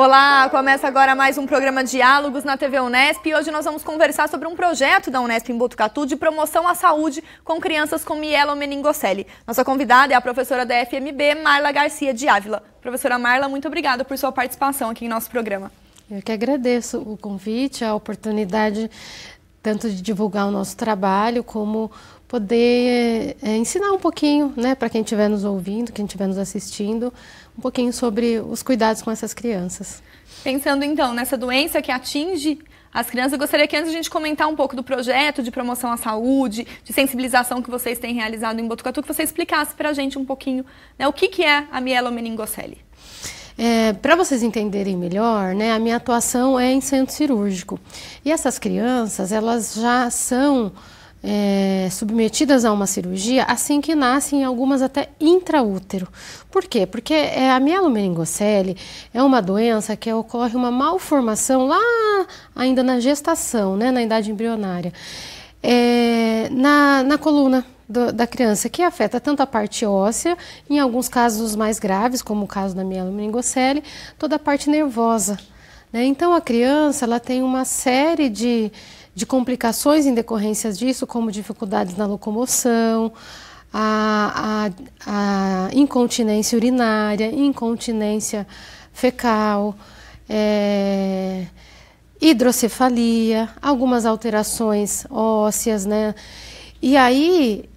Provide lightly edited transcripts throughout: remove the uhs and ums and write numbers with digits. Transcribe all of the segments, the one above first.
Olá, começa agora mais um programa Diálogos na TV Unesp e hoje nós vamos conversar sobre um projeto da Unesp em Botucatu de promoção à saúde com crianças com mielomeningocele. Nossa convidada é a professora da FMB, Marla Garcia de Ávila. Professora Marla, muito obrigada por sua participação aqui em nosso programa. Eu que agradeço o convite, a oportunidade tanto de divulgar o nosso trabalho como poder ensinar um pouquinho, né, para quem estiver nos ouvindo, quem estiver nos assistindo, um pouquinho sobre os cuidados com essas crianças. Pensando então nessa doença que atinge as crianças, eu gostaria que antes a gente comentar um pouco do projeto de promoção à saúde, de sensibilização que vocês têm realizado em Botucatu, que você explicasse para a gente um pouquinho, né, o que é a mielomeningocele. Para vocês entenderem melhor, né, a minha atuação é em centro cirúrgico. E essas crianças, elas já são submetidas a uma cirurgia assim que nascem, algumas até intraútero. Por quê? Porque a mielomeningocele é uma doença que ocorre uma malformação lá ainda na gestação, né, na idade embrionária, na coluna da criança, que afeta tanto a parte óssea, em alguns casos mais graves, como o caso da mielomeningocele, toda a parte nervosa, né? Então a criança ela tem uma série de complicações em decorrência disso, como dificuldades na locomoção, a incontinência urinária, incontinência fecal, hidrocefalia, algumas alterações ósseas, né? E aí,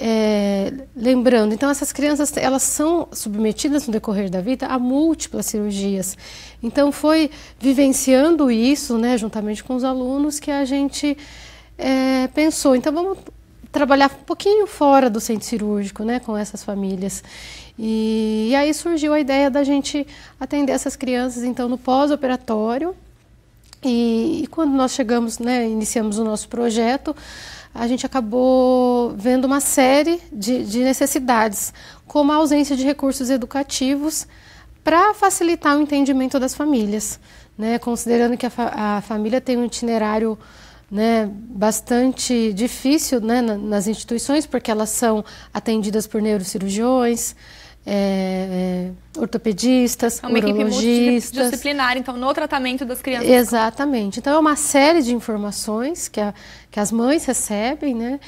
lembrando, então essas crianças elas são submetidas no decorrer da vida a múltiplas cirurgias. Então foi vivenciando isso, né, juntamente com os alunos, que a gente pensou, então vamos trabalhar um pouquinho fora do centro cirúrgico, né, com essas famílias. E aí surgiu a ideia da gente atender essas crianças então no pós-operatório. E quando nós chegamos, né, iniciamos o nosso projeto, a gente acabou vendo uma série de necessidades, como a ausência de recursos educativos para facilitar o entendimento das famílias, né? Considerando que a família tem um itinerário, né, bastante difícil, né, nas instituições, porque elas são atendidas por neurocirurgiões, ortopedistas, uma urologistas. Equipe multidisciplinar, então, no tratamento das crianças. Exatamente. Então, é uma série de informações que as mães recebem, né?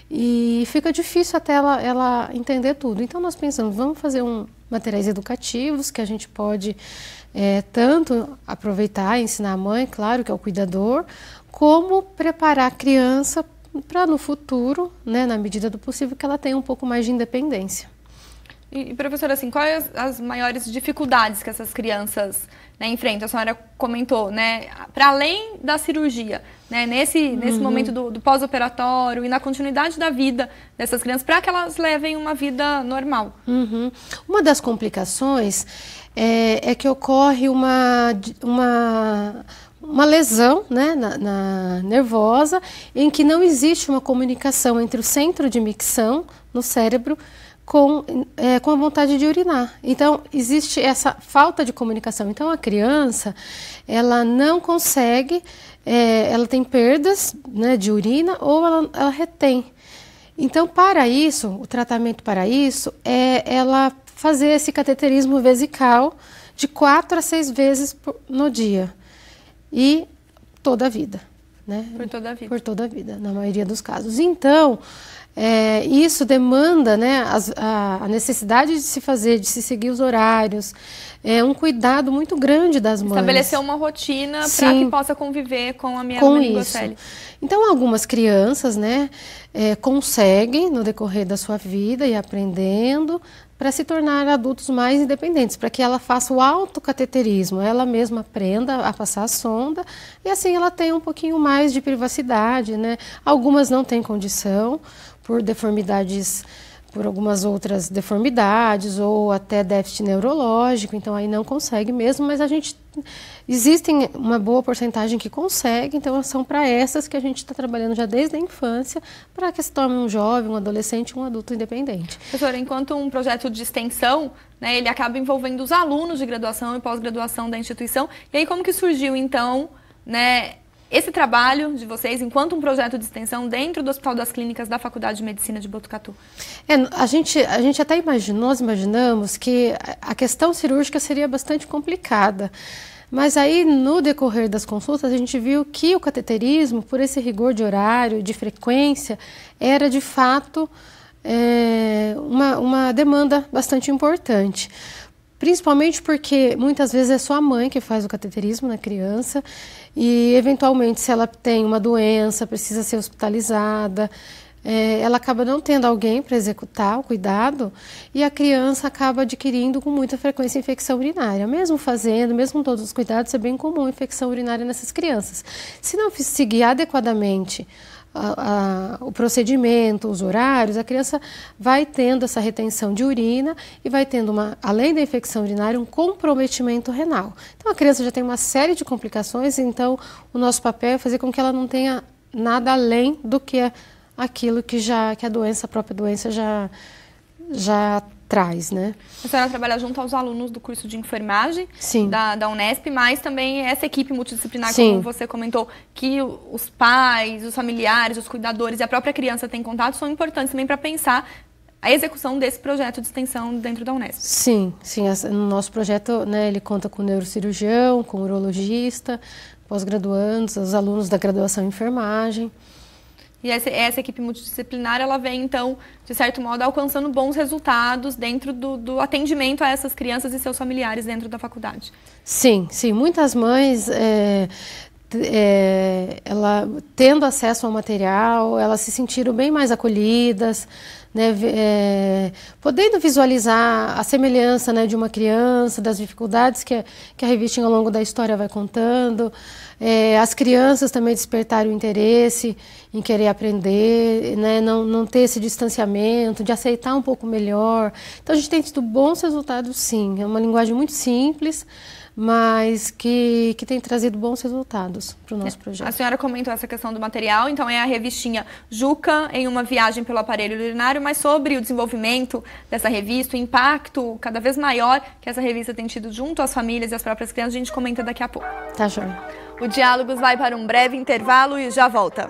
E fica difícil até ela entender tudo. Então, nós pensamos, vamos fazer materiais educativos que a gente pode tanto aproveitar e ensinar a mãe, claro, que é o cuidador, como preparar a criança para no futuro, né, na medida do possível, que ela tenha um pouco mais de independência. E professora, assim, quais as maiores dificuldades que essas crianças, né, enfrentam? A senhora comentou, né, para além da cirurgia, né, nesse momento do pós-operatório e na continuidade da vida dessas crianças, para que elas levem uma vida normal. Uma das complicações é que ocorre uma lesão, né, na nervosa, em que não existe uma comunicação entre o centro de micção no cérebro com a vontade de urinar. Então, existe essa falta de comunicação. Então, a criança, ela não consegue, ela tem perdas, né, de urina ou ela retém. Então, para isso, o tratamento para isso é ela fazer esse cateterismo vesical de 4 a 6 vezes no dia. E toda a vida, né? Por toda a vida. Por toda a vida, na maioria dos casos. Então, isso demanda, né, a necessidade de se seguir os horários, um cuidado muito grande das mães. Estabelecer uma rotina para que possa conviver com a mielomeningocele. Então, algumas crianças, né, conseguem, no decorrer da sua vida, ir aprendendo para se tornar adultos mais independentes, para que ela faça o autocateterismo, ela mesma aprenda a passar a sonda e assim ela tenha um pouquinho mais de privacidade, né? Algumas não têm condição por deformidades, por algumas outras deformidades ou até déficit neurológico, então aí não consegue mesmo, mas existem uma boa porcentagem que consegue, então são para essas que a gente está trabalhando já desde a infância, para que se torne um jovem, um adolescente, um adulto independente. Professora, enquanto um projeto de extensão, né, ele acaba envolvendo os alunos de graduação e pós-graduação da instituição, e aí como que surgiu então, né, esse trabalho de vocês enquanto um projeto de extensão dentro do Hospital das Clínicas da Faculdade de Medicina de Botucatu? A gente até nós imaginamos que a questão cirúrgica seria bastante complicada, Mas aí, no decorrer das consultas, a gente viu que o cateterismo, por esse rigor de horário, de frequência, era de fato uma demanda bastante importante. Principalmente porque muitas vezes é só a mãe que faz o cateterismo na criança e, eventualmente, se ela tem uma doença, precisa ser hospitalizada, ela acaba não tendo alguém para executar o cuidado e a criança acaba adquirindo com muita frequência infecção urinária. Mesmo com todos os cuidados, é bem comum infecção urinária nessas crianças. Se não seguir adequadamente o procedimento, os horários, a criança vai tendo essa retenção de urina e vai tendo, além da infecção urinária, um comprometimento renal. Então a criança já tem uma série de complicações, então o nosso papel é fazer com que ela não tenha nada além do que aquilo que a própria doença já traz, né? A senhora trabalha junto aos alunos do curso de enfermagem da Unesp, mas também essa equipe multidisciplinar, como você comentou, que os pais, os familiares, os cuidadores e a própria criança têm contato, são importantes também para pensar a execução desse projeto de extensão dentro da Unesp. Sim. No nosso projeto, né, ele conta com neurocirurgião, com urologista, pós-graduandos, os alunos da graduação em enfermagem. E essa equipe multidisciplinar, ela vem, então, de certo modo, alcançando bons resultados dentro do atendimento a essas crianças e seus familiares dentro da faculdade. Sim. Muitas mães, tendo acesso ao material, elas se sentiram bem mais acolhidas, né, podendo visualizar a semelhança, né, de uma criança, das dificuldades que a revistinha ao longo da história vai contando. As crianças também despertaram o interesse em querer aprender, né, não ter esse distanciamento, de aceitar um pouco melhor. Então a gente tem tido bons resultados, sim. É uma linguagem muito simples, mas que tem trazido bons resultados para o nosso projeto. A senhora comentou essa questão do material, então é a revistinha Juca em uma viagem pelo aparelho urinário, mas sobre o desenvolvimento dessa revista, o impacto cada vez maior que essa revista tem tido junto às famílias e às próprias crianças, a gente comenta daqui a pouco. Tá, joia. O Diálogos vai para um breve intervalo e já volta.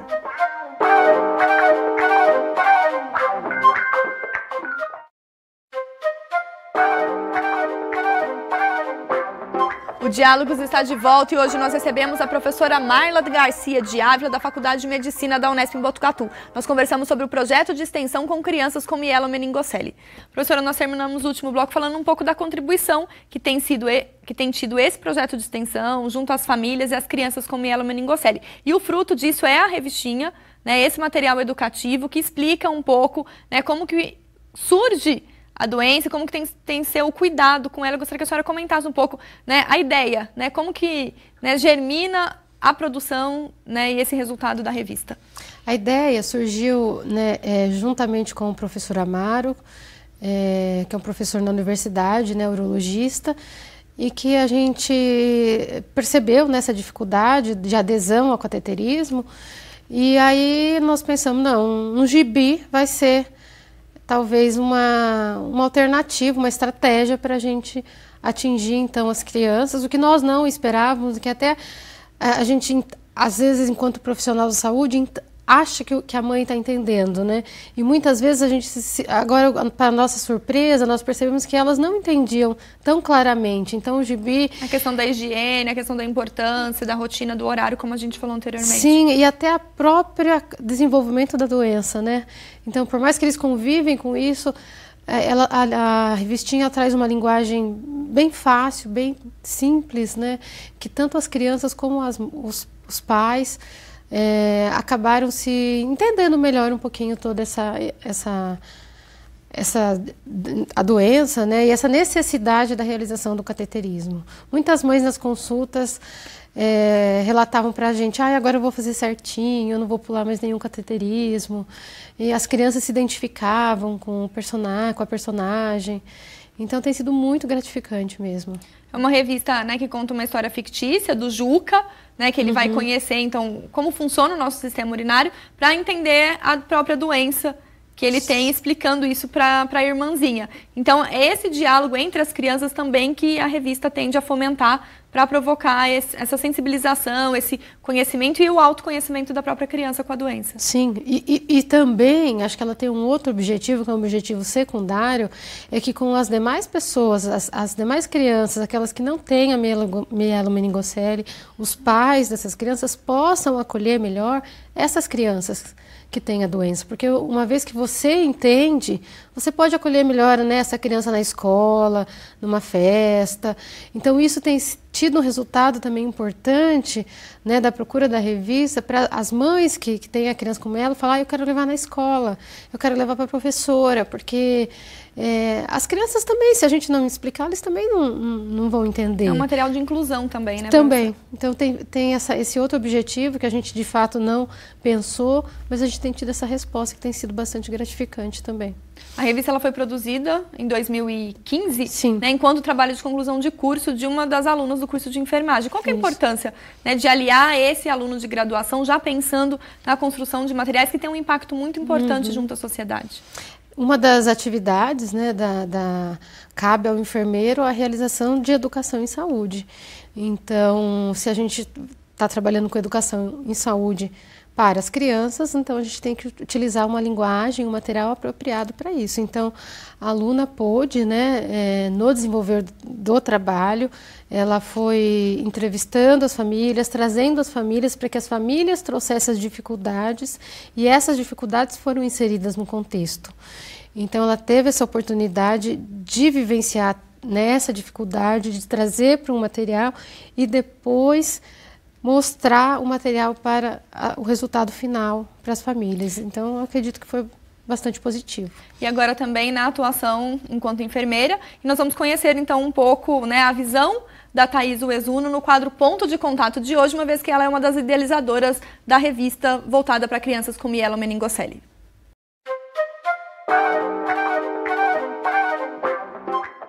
O Diálogos está de volta e hoje nós recebemos a professora Marla Garcia de Ávila, da Faculdade de Medicina da Unesp em Botucatu. Nós conversamos sobre o projeto de extensão com crianças com mielomeningocele. Professora, nós terminamos o último bloco falando um pouco da contribuição que tem tido esse projeto de extensão junto às famílias e às crianças com mielomeningocele. E o fruto disso é a revistinha, né, esse material educativo que explica um pouco, né, como que surge a doença, como que tem que ser o cuidado com ela. Eu gostaria que a senhora comentasse um pouco, né, a ideia, né, como que, né, germina a produção, né, e esse resultado da revista. A ideia surgiu, né, juntamente com o professor Amaro, que é um professor na universidade, né, urologista, e que a gente percebeu nessa dificuldade de adesão ao cateterismo, e aí nós pensamos, não, um gibi vai ser talvez uma alternativa, uma estratégia para a gente atingir, então, as crianças, o que nós não esperávamos, que até a gente, às vezes, enquanto profissional de saúde, acha que a mãe está entendendo, né? E muitas vezes a gente, agora, para nossa surpresa, nós percebemos que elas não entendiam tão claramente. Então, o gibi... A questão da higiene, a questão da importância, da rotina, do horário, como a gente falou anteriormente. Sim, e até a própria desenvolvimento da doença, né? Então, por mais que eles convivem com isso, a revistinha traz uma linguagem bem fácil, bem simples, né? Que tanto as crianças como os pais acabaram se entendendo melhor um pouquinho toda a doença, né, e essa necessidade da realização do cateterismo. Muitas mães nas consultas relatavam para a gente, agora eu vou fazer certinho, eu não vou pular mais nenhum cateterismo. E as crianças se identificavam com a personagem. Então tem sido muito gratificante mesmo. É uma revista, né, que conta uma história fictícia do Juca, né, que ele vai conhecer, então, como funciona o nosso sistema urinário, para entender a própria doença que ele tem, explicando isso para a irmãzinha. Então, é esse diálogo entre as crianças também que a revista tende a fomentar, para provocar essa sensibilização, esse conhecimento e o autoconhecimento da própria criança com a doença. Sim, e também acho que ela tem um outro objetivo, que é um objetivo secundário, é que com as demais pessoas, as demais crianças, aquelas que não têm a mielomeningocele, os pais dessas crianças possam acolher melhor essas crianças que têm a doença, porque uma vez que você entende, você pode acolher melhor, né, essa criança na escola, numa festa. Então isso tem tido um resultado também importante, né, da procura da revista para as mães que têm a criança com ela falar, eu quero levar na escola, eu quero levar para a professora, porque as crianças também, se a gente não explicar, eles também não vão entender. É um material de inclusão também, né? Também. Então tem esse outro objetivo que a gente de fato não pensou, mas a gente tem tido essa resposta que tem sido bastante gratificante também. A revista ela foi produzida em 2015, Sim. Né, enquanto trabalho de conclusão de curso de uma das alunas do curso de enfermagem. Qual que é a importância, né, de aliar esse aluno de graduação já pensando na construção de materiais que tem um impacto muito importante junto à sociedade? Uma das atividades, né, cabe ao enfermeiro a realização de educação em saúde. Então, se a gente está trabalhando com educação em saúde para as crianças, então a gente tem que utilizar uma linguagem, um material apropriado para isso. Então, a aluna pôde, né, no desenvolver do trabalho, ela foi entrevistando as famílias, trazendo as famílias para que as famílias trouxessem as dificuldades e essas dificuldades foram inseridas no contexto. Então, ela teve essa oportunidade de vivenciar nessa dificuldade, de trazer para um material e depois mostrar o material para o resultado final para as famílias. Então, eu acredito que foi bastante positivo. E agora também na atuação enquanto enfermeira, e nós vamos conhecer então um pouco, né, a visão da Thaís Uezuno no quadro Ponto de Contato de hoje, uma vez que ela é uma das idealizadoras da revista voltada para crianças com mielomeningocele.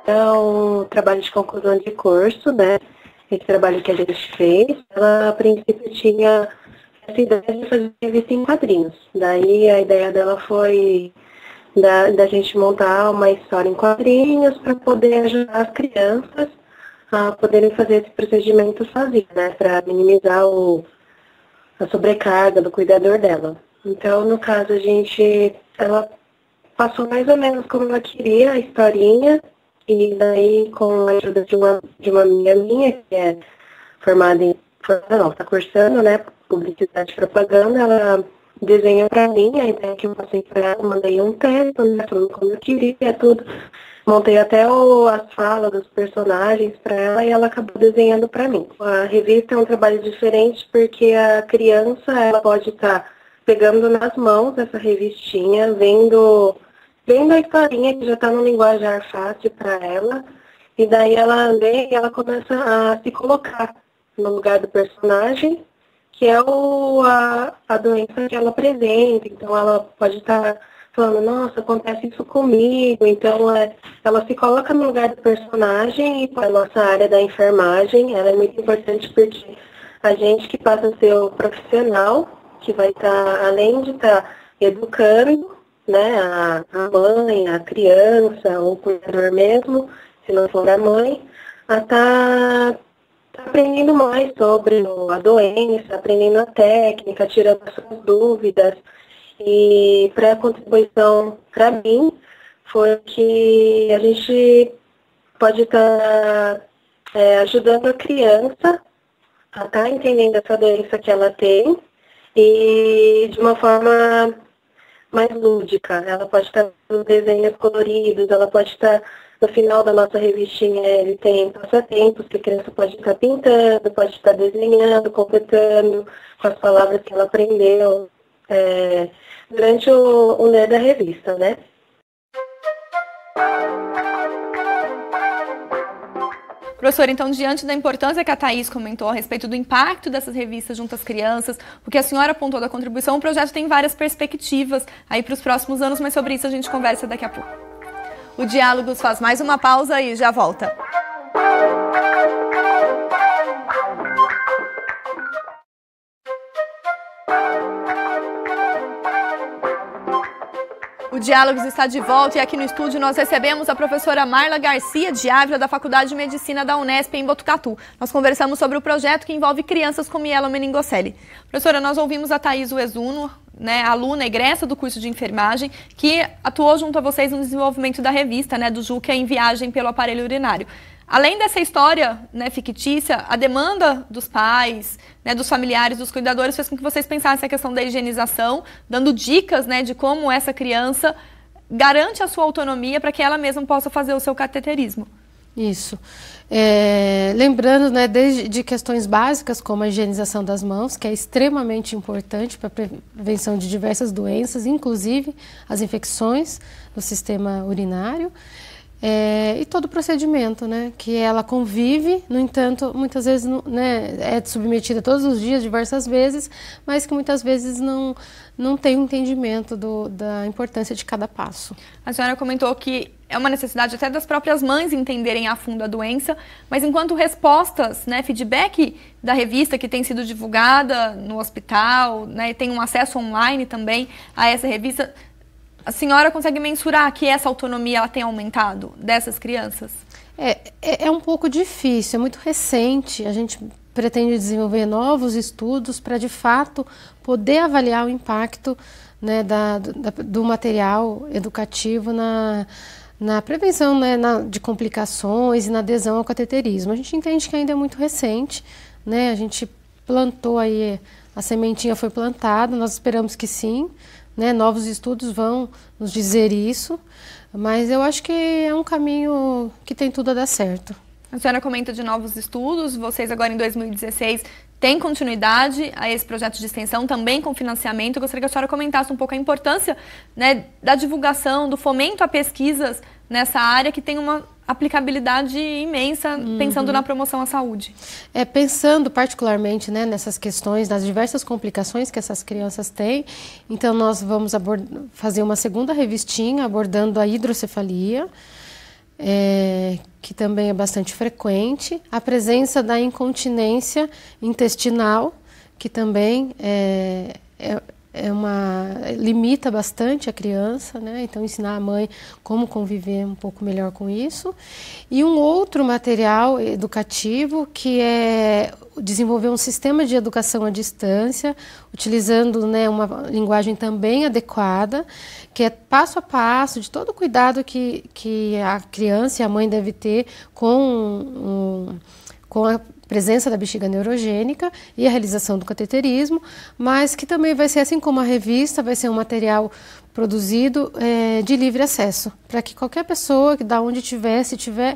É um trabalho de conclusão de curso, né? Esse trabalho que a gente fez, ela a princípio tinha essa ideia de fazer revista em quadrinhos. Daí a ideia dela foi da gente montar uma história em quadrinhos para poder ajudar as crianças a poderem fazer esse procedimento sozinhas, né? Para minimizar a sobrecarga do cuidador dela. Então, no caso, ela passou mais ou menos como ela queria a historinha. E daí, com a ajuda de uma amiga minha, que é está cursando, né, publicidade e propaganda, ela desenhou para mim, a ideia que eu passei para ela, mandei um texto, né, falando como eu queria, tudo. Montei até as falas dos personagens para ela e ela acabou desenhando para mim. A revista é um trabalho diferente porque a criança, ela pode estar pegando nas mãos essa revistinha, vendo a historinha que já está no linguajar fácil para ela, e daí ela lê e ela começa a se colocar no lugar do personagem, que é a doença que ela apresenta. Então ela pode estar falando, nossa, acontece isso comigo. Então ela se coloca no lugar do personagem, e a nossa área da enfermagem, ela é muito importante porque a gente que passa a ser o profissional, que vai estar, além de estar educando, né, a mãe, a criança, ou o cuidador mesmo, se não for a mãe, a tá aprendendo mais sobre a doença, aprendendo a técnica, tirando as suas dúvidas. E para a contribuição para mim foi que a gente pode estar ajudando a criança a estar entendendo essa doença que ela tem e de uma forma mais lúdica. Ela pode estar nos desenhos coloridos, ela pode estar no final da nossa revistinha, ele tem passatempos que a criança pode estar pintando, pode estar desenhando, completando com as palavras que ela aprendeu durante o ler da revista, né? Professora, então, diante da importância que a Thaís comentou a respeito do impacto dessas revistas junto às crianças, porque a senhora apontou da contribuição, o projeto tem várias perspectivas aí para os próximos anos, mas sobre isso a gente conversa daqui a pouco. O Diálogos faz mais uma pausa e já volta. O Diálogos está de volta e aqui no estúdio nós recebemos a professora Marla Garcia de Ávila, da Faculdade de Medicina da Unesp em Botucatu. Nós conversamos sobre o projeto que envolve crianças com mielomeningocele. Professora, nós ouvimos a Thaís Uezuno, aluna egressa do curso de enfermagem, que atuou junto a vocês no desenvolvimento da revista, do Juca em Viagem pelo Aparelho Urinário. Além dessa história fictícia, a demanda dos pais, dos familiares, dos cuidadores, fez com que vocês pensassem a questão da higienização, dando dicas de como essa criança garante a sua autonomia para que ela mesma possa fazer o seu cateterismo. Isso. Lembrando, desde questões básicas como a higienização das mãos, que é extremamente importante para a prevenção de diversas doenças, inclusive as infecções do sistema urinário. E todo o procedimento, que ela convive, no entanto, muitas vezes é submetida todos os dias, diversas vezes, mas que muitas vezes não tem um entendimento da importância de cada passo. A senhora comentou que é uma necessidade até das próprias mães entenderem a fundo a doença, mas enquanto respostas, feedback da revista que tem sido divulgada no hospital, e tem um acesso online também a essa revista, a senhora consegue mensurar que essa autonomia ela tem aumentado dessas crianças? É um pouco difícil, é muito recente. A gente pretende desenvolver novos estudos para, de fato, poder avaliar o impacto do material educativo na prevenção de complicações e na adesão ao cateterismo. A gente entende que ainda é muito recente, a gente plantou aí, a sementinha foi plantada, nós esperamos que sim. Novos estudos vão nos dizer isso, mas eu acho que é um caminho que tem tudo a dar certo. A senhora comenta de novos estudos, vocês agora em 2016 têm continuidade a esse projeto de extensão, também com financiamento. Eu gostaria que a senhora comentasse um pouco a importância da divulgação, do fomento a pesquisas nessa área que tem uma aplicabilidade imensa, pensando na promoção à saúde. Pensando particularmente nessas questões, das diversas complicações que essas crianças têm, então nós vamos fazer uma segunda revistinha abordando a hidrocefalia, que também é bastante frequente, a presença da incontinência intestinal, que também limita bastante a criança, então ensinar a mãe como conviver um pouco melhor com isso. E um outro material educativo que é desenvolver um sistema de educação à distância, utilizando uma linguagem também adequada, que é passo a passo de todo o cuidado que a criança e a mãe deve ter com a presença da bexiga neurogênica e a realização do cateterismo, mas que também vai ser, assim como a revista, vai ser um material produzido de livre acesso, para que qualquer pessoa, que da onde estiver,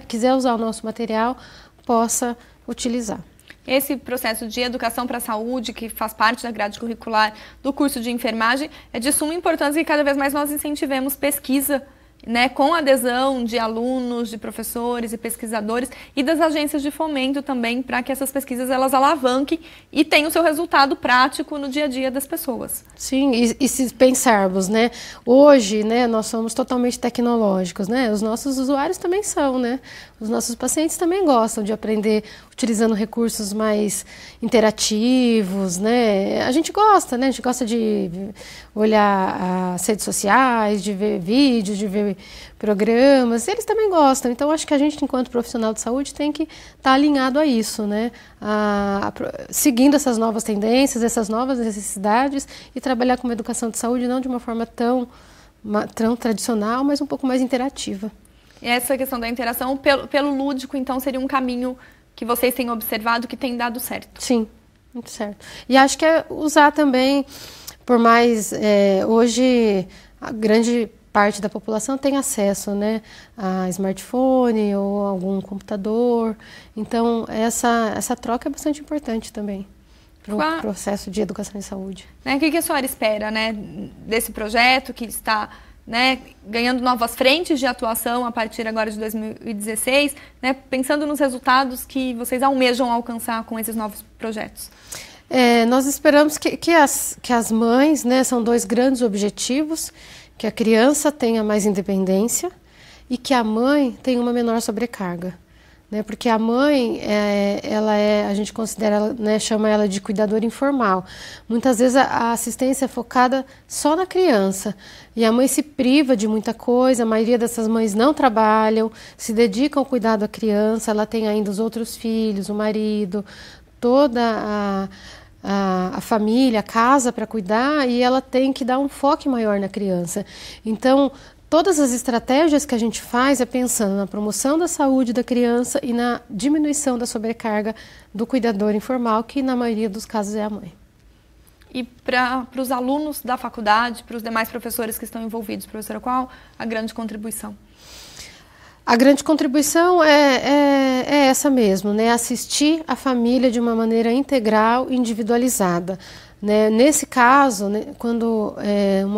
quiser usar o nosso material, possa utilizar. Esse processo de educação para a saúde, que faz parte da grade curricular do curso de enfermagem, é de suma importância que cada vez mais nós incentivemos pesquisa, com a adesão de alunos, de professores e pesquisadores e das agências de fomento também, para que essas pesquisas elas alavanquem e tenham o seu resultado prático no dia a dia das pessoas. Sim, e se pensarmos, hoje, nós somos totalmente tecnológicos, os nossos usuários também são, os nossos pacientes também gostam de aprender utilizando recursos mais interativos, a gente gosta, a gente gosta de olhar as redes sociais, de ver vídeos, de ver programas, eles também gostam. Então, acho que a gente, enquanto profissional de saúde, tem que estar alinhado a isso, seguindo essas novas tendências, essas novas necessidades e trabalhar com uma educação de saúde não de uma forma tão tradicional, mas um pouco mais interativa. E essa questão da interação pelo lúdico, então, seria um caminho que vocês têm observado que tem dado certo? Sim, muito certo. E acho que é usar também, por mais, hoje, a grande parte da população tem acesso, a smartphone ou algum computador. Então, essa troca é bastante importante também para o processo de educação e saúde. O que a senhora espera, desse projeto que está ganhando novas frentes de atuação a partir agora de 2016, pensando nos resultados que vocês almejam alcançar com esses novos projetos? Nós esperamos que as mães, são dois grandes objetivos, que a criança tenha mais independência e que a mãe tenha uma menor sobrecarga. né? Porque a mãe, a gente considera, né, chama ela de cuidadora informal. Muitas vezes a assistência é focada só na criança e a mãe se priva de muita coisa. A maioria dessas mães não trabalham, se dedicam ao cuidado da criança, ela tem ainda os outros filhos, o marido, toda a família, a casa para cuidar, e ela tem que dar um foco maior na criança. Então, todas as estratégias que a gente faz é pensando na promoção da saúde da criança e na diminuição da sobrecarga do cuidador informal, que na maioria dos casos é a mãe. E para os alunos da faculdade, para os demais professores que estão envolvidos, professora, qual a grande contribuição? A grande contribuição é essa mesmo, né? Assistir a família de uma maneira integral e individualizada. Né? Nesse caso, né, quando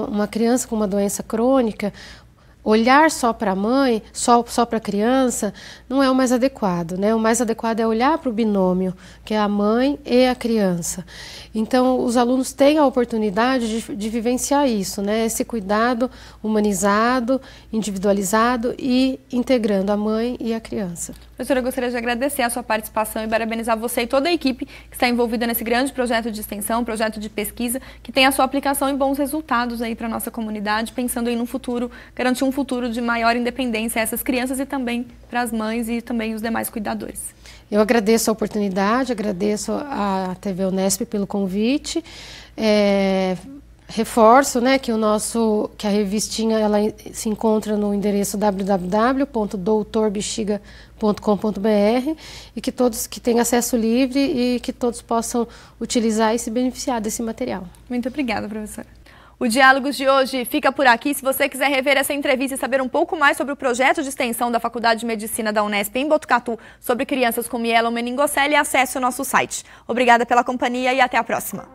uma criança com uma doença crônica, olhar só para a mãe, só para a criança, não é o mais adequado, né? O mais adequado é olhar para o binômio, que é a mãe e a criança. Então, os alunos têm a oportunidade de vivenciar isso, né? Esse cuidado humanizado, individualizado e integrando a mãe e a criança. Professora, eu gostaria de agradecer a sua participação e parabenizar você e toda a equipe que está envolvida nesse grande projeto de extensão, projeto de pesquisa, que tem a sua aplicação e bons resultados aí para a nossa comunidade, pensando aí no futuro, garantir um futuro de maior independência a essas crianças e também para as mães e também os demais cuidadores. Eu agradeço a oportunidade, agradeço à TV Unesp pelo convite. Reforço, né, que a revistinha ela se encontra no endereço www.doutorbexiga.com.br e que todos que têm acesso livre e que todos possam utilizar e se beneficiar desse material. Muito obrigada, professora. O Diálogos de hoje fica por aqui. Se você quiser rever essa entrevista e saber um pouco mais sobre o projeto de extensão da Faculdade de Medicina da Unesp em Botucatu sobre crianças com mielomeningocele, acesse o nosso site. Obrigada pela companhia e até a próxima.